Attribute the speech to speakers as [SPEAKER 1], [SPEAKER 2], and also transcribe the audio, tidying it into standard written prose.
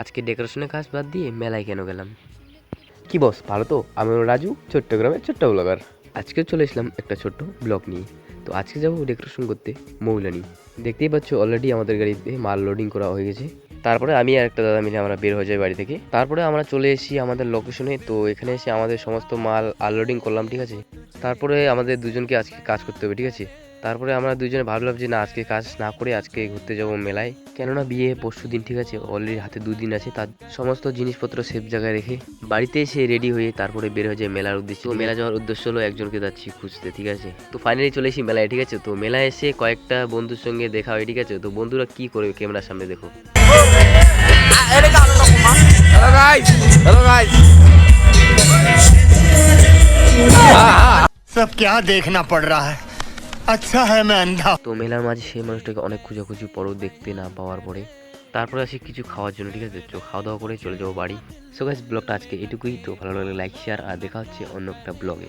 [SPEAKER 1] আজকে ডেকোরেশনের কাজ বাদ দিয়ে মেলায় কেন গেলাম। কি বস, ভালো তো? আমি হলো রাজু, চট্টগ্রামের ছোট্ট ব্লগার। আজকে চলে এসলাম একটা ছোট্ট ব্লগ নিয়ে। তো আজকে যাবো ডেকোরেশন করতে মৌলানি। দেখতেই পাচ্ছ অলরেডি আমাদের গাড়িতে মাল লোডিং করা হয়ে গেছে। তারপরে আমি আর একটা দাদা মিলে আমরা বের হয়ে যাই বাড়ি থেকে। তারপরে আমরা চলে এসেছি আমাদের লোকেশনে। তো এখানে এসে আমাদের সমস্ত মাল আনলোডিং করলাম, ঠিক আছে। তারপরে আমাদের দুজনকে আজকে কাজ করতে হবে, ঠিক আছে। তারপরে আমরা দুজনে ভাবলাম যে না, আজকে কাজ না করে আজকে ঘুরতে যাব মেলায়। কেননা বিয়ে পরশু দিন, ঠিক আছে। অলরেডি হাতে 2 দিন আছে। তার সমস্ত জিনিসপত্র সেফ জায়গায় রেখে বাড়িতে এসে রেডি হয়ে তারপরে বের হয়ে যায় মেলার উদ্দেশ্যে। তো মেলা যাওয়ার উদ্দেশ্য হলো একজনকে যাচ্ছি খুঁজতে, ঠিক আছে। তো ফাইনালি চলে এসেছি মেলায়, ঠিক আছে। তো মেলায় এসে কয়েকটা বন্ধুর সঙ্গে দেখা হয়, ঠিক আছে। তো বন্ধুরা কি করবে ক্যামেরার সামনে দেখো।
[SPEAKER 2] Hello guys, hello guys.
[SPEAKER 3] सब क्या देखना पड़ रहा है। अच्छा है मैं अंधा।
[SPEAKER 1] তো মেলার মাঝে সেই মানুষটাকে অনেক খোঁজাখুঁজি পরও দেখতে না পাওয়ার পরে তারপরে আসি কিছু খাওয়ার জন্য, ঠিক আছে। তো খাওয়া দাওয়া করে চলে যাবো বাড়ি। সো গাইস, ব্লগটা আজকে এটুকুই। তো ভালো লাগলে লাইক শেয়ার আর দেখা হচ্ছে অন্য একটা ব্লগে।